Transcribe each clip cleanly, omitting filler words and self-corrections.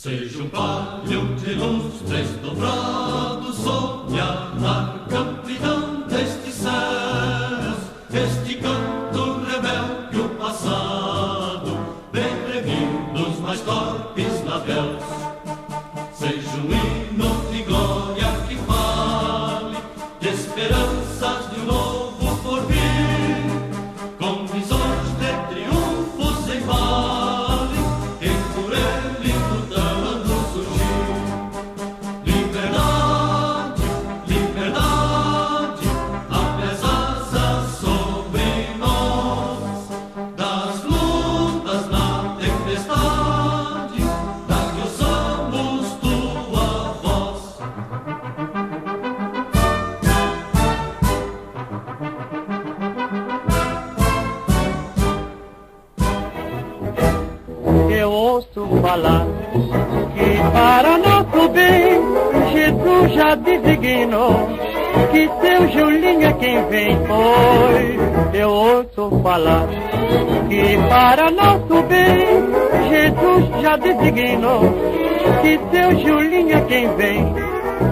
Seja um palho de lustres dobrado sob a larga amplidão destes céus, este canto rebelde o passado, bem revindo os mais torpes navios. Seja um hino de glória que fale de esperanças de um novo porvir, com visões de triunfos em vale, e por ele lutando surgir. Liberdade, liberdade, abre as asas sobre nós, das lutas na tempestade, da que usamos tua voz. Eu ouço falar que para nosso bem Jesus já designou que seu Julinho é quem vem. Pois eu ouço falar que para nosso bem Jesus já designou que seu Julinho é quem vem.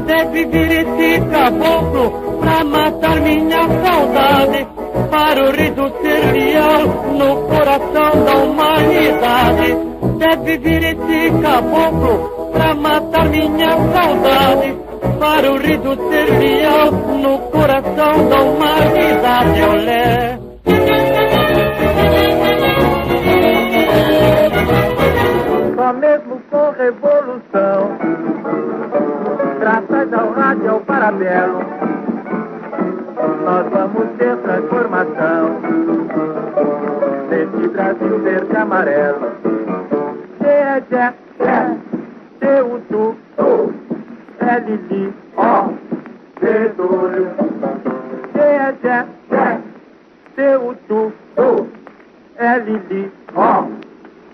Deve vir esse caboclo pra matar minha saudade, para o riso ser leal no coração da humanidade. Deve vir esse caboclo pra matar minha saudade, para o riso ser leal no coração da humanidade. Olé. Só mesmo com revolução, graças ao rádio e ao parabelo, nós vamos ter transformação desse Brasil verde e amarelo. Tê, o tu, é Lili, ó, Pedro. Tê, o tu, é Lili, ó,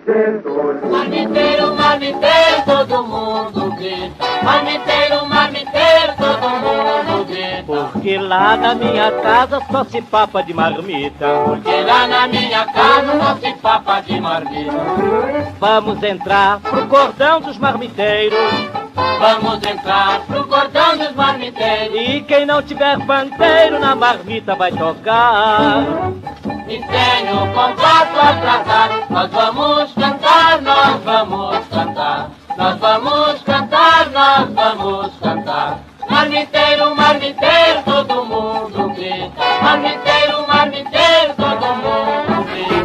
Pedro. Marmiteiro, marmiteiro, todo mundo grita. Marmiteiro, marmiteiro, todo mundo grita. Porque lá na minha casa só se papa de marmita. Porque lá na minha casa não se papa de marmita. Vamos entrar pro cordão dos marmiteiros. Vamos entrar pro cordão dos marmiteiros. E quem não tiver pandeiro na marmita vai tocar. E tem o compasso atrasado. Nós vamos cantar, nós vamos cantar. Nós vamos cantar, nós vamos cantar. Marmiteiro, marmiteiro, todo mundo grita. Marmiteiro, marmiteiro, todo mundo grita.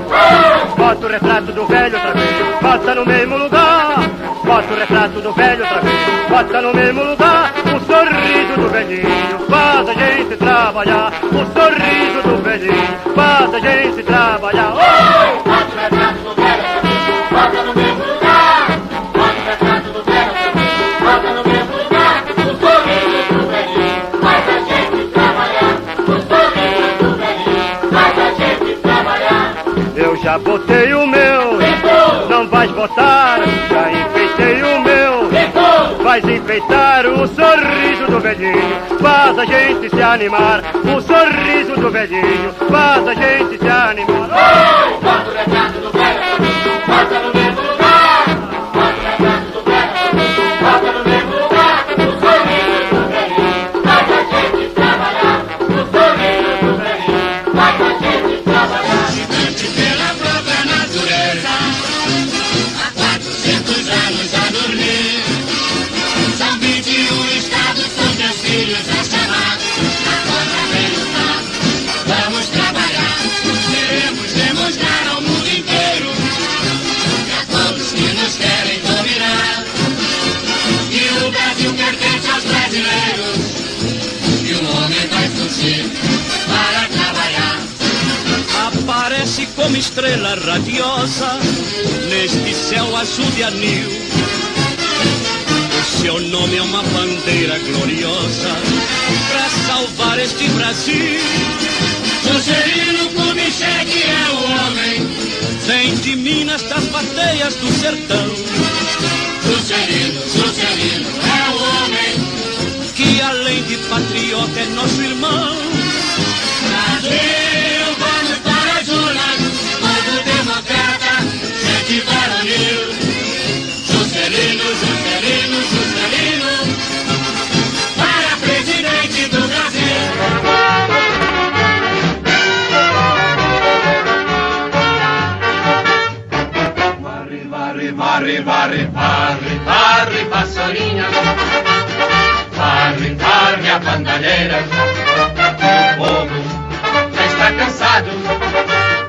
Bota o retrato do velho outra vez, bota no mesmo lugar. Bota o retrato do velho outra vez, bota no mesmo lugar. O sorriso do velhinho faz a gente trabalhar. O sorriso do velhinho faz a gente trabalhar. Oh! Bota o retrato do velho outra vez, bota no mesmo lugar. Bota o retrato do velho outra vez, bota no mesmo lugar. O sorriso do velhinho faz a gente trabalhar. O sorriso do velhinho faz a gente trabalhar. Eu já botei o meu, não vais botar. Já enfeitei o meu, vais enfeitar. O sorriso do velhinho faz a gente se animar. O sorriso do velhinho faz a gente se animar. Oh! Bota o retrato do velho, bota no mesmo lugar. Bota o retrato do velho, bota no mesmo lugar. O sorriso do velhinho faz a gente trabalhar. O sorriso do velhinho faz a gente trabalhar. Gigante pela própria natureza, há 400 anos a dormir. São 21 estados, são teus filhos a chamar. Agora vem lutar, vamos trabalhar. Queremos demonstrar ao mundo inteiro e a todos que nos querem dominar que o Brasil pertence aos brasileiros e o homem vai surgir para trabalhar. Aparece como estrela radiosa neste céu azul de anil. O seu nome é uma bandeira gloriosa para salvar este Brasil. Juscelino Kubitschek é o homem. Vem de Minas, das bateias do sertão, Juscelino é o homem. que além de patriota é nosso irmão. Brasil, vamos para as urnas, povo democrata, gente varonil. Juscelino Varre, varre, varre, varre, varre, vassourinha. Varre, varre a bandalheira. O povo já está cansado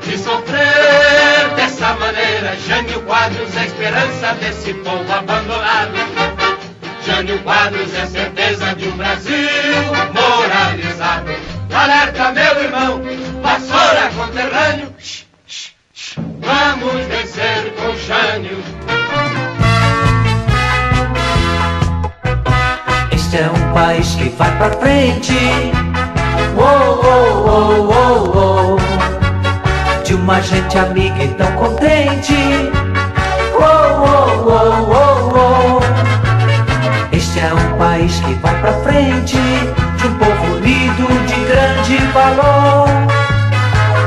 de sofrer dessa maneira. Jânio Quadros é a esperança desse povo abandonado. Jânio Quadros é a certeza de um Brasil moralizado. Alerta, meu irmão, vassoura conterrâneo. Vamos vencer com Jânio. Este é um país que vai pra frente. Oh, oh, oh, oh, oh. De uma gente amiga e tão contente. Oh, oh, oh, oh, oh. Este é um país que vai pra frente. De um povo unido de grande valor.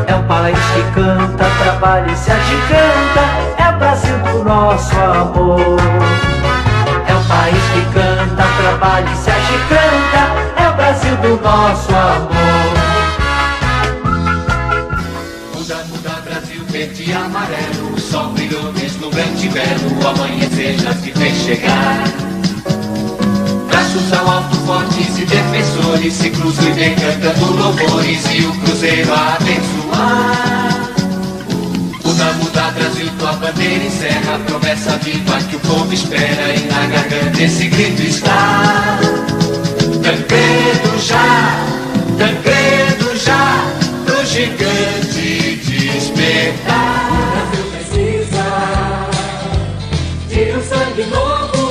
É um país que canta, trabalha e se agiganta. É o Brasil do nosso amor. É um país que canta, trabalha e se agiganta. É o Brasil do nosso amor. Muda, muda, Brasil verde e amarelo. O sol brilhou deslumbrante e belo. O amanhecer já se fez chegar. Braços ao alto, fortes e defensores se cruzam e vem cantando louvores e o cruzeiro a abençoar. Muda, muda, Brasil, tua bandeira encerra a promessa viva que o povo espera e na garganta esse grito está. Tancredo já, pro gigante despertar. O Brasil precisa de um sangue novo.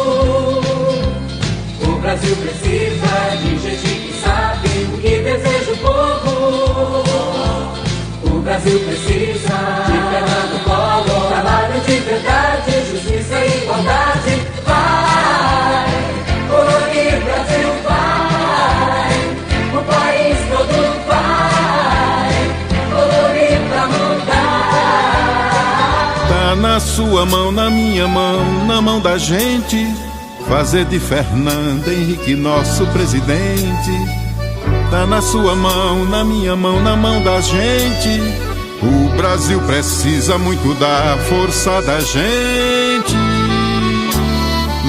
O Brasil precisa de gente que sabe o que deseja o povo. O Brasil precisa de Fernando Collor, trabalho de verdade, justiça e igualdade. Vai, colorir Brasil, vai, o país todo vai, colorir pra mudar. Tá na sua mão, na minha mão, na mão da gente, fazer de Fernando Henrique nosso presidente. Tá na sua mão, na minha mão, na mão da gente. O Brasil precisa muito da força da gente.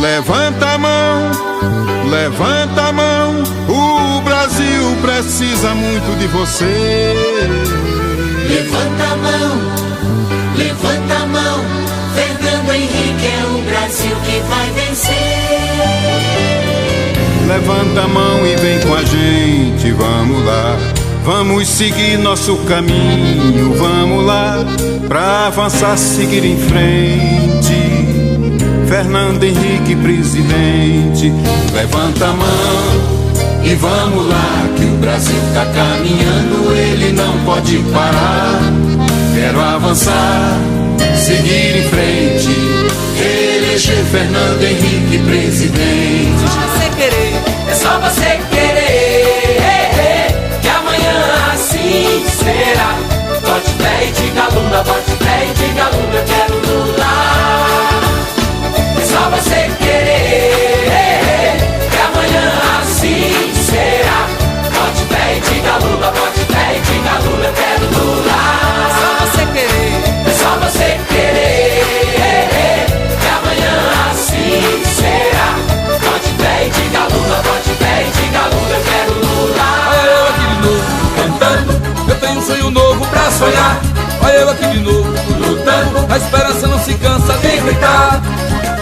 Levanta a mão, levanta a mão. O Brasil precisa muito de você. Levanta a mão. Fernando Henrique é o Brasil que vai vencer. Levanta a mão e vem com a gente, vamos lá. Vamos seguir nosso caminho, vamos lá. Pra avançar, seguir em frente. Fernando Henrique, presidente. Levanta a mão e vamos lá, que o Brasil tá caminhando, ele não pode parar. Quero avançar, seguir em frente, eleger Fernando Henrique presidente. Só você querer, É só você querer, que amanhã assim será. Bote fé e diga Lula, bote fé e diga Lula, eu quero Lula. É só você querer, que amanhã assim será. Bote fé e diga Lula, bote fé e diga Lula, eu quero Lula. só você querer. É só você querer, que amanhã assim será. Bote fé e diga Lula, bote fé e diga Lula, eu quero Lula. Olha eu aqui de novo, cantando. Eu tenho um sonho novo pra sonhar. Olha eu aqui de novo, lutando. A esperança não se cansa de gritar.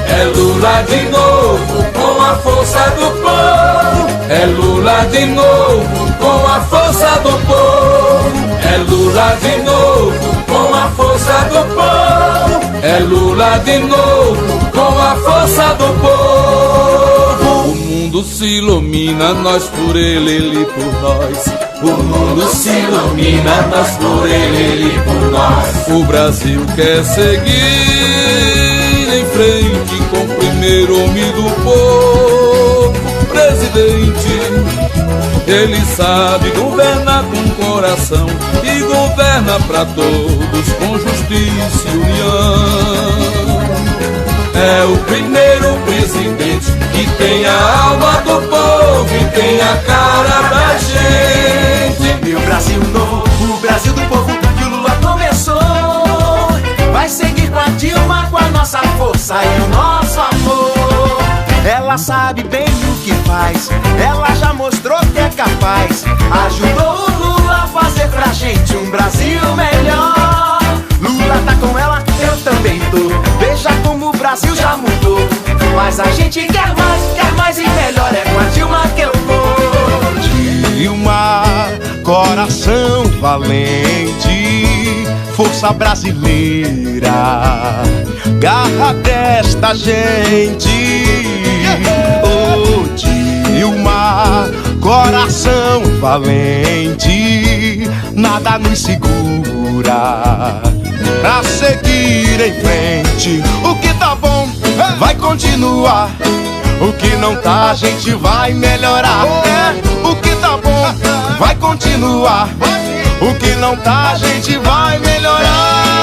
É Lula de novo, com a força do povo. É Lula de novo, com a força do povo. É Lula de novo, com a força do povo. É Lula de novo, com a força do povo. O mundo se ilumina, nós por ele por nós. O mundo se ilumina, nós por ele por nós. O Brasil quer seguir em frente com o primeiro homem do povo, presidente. Ele sabe governar com coração e governa pra todos com justiça e união. É o primeiro presidente que tem a alma do povo e tem a cara da gente. Meu Brasil novo, o Brasil do povo que o Lula começou. Vai seguir com a Dilma, com a nossa força e o nosso amor. Ela sabe bem o que faz, ela já mostrou que é capaz. Ajudou o Lula a fazer pra gente um Brasil melhor. Lula tá com ela, eu também tô. Veja como o Brasil já mudou. Mas a gente quer mais e melhor. É com a Dilma que eu vou. Dilma, coração valente, força brasileira, garra desta gente. Oh, Dilma, coração valente, nada nos segura pra seguir em frente. O que tá bom vai continuar, o que não tá a gente vai melhorar. O que tá bom vai continuar, o que não tá a gente vai melhorar.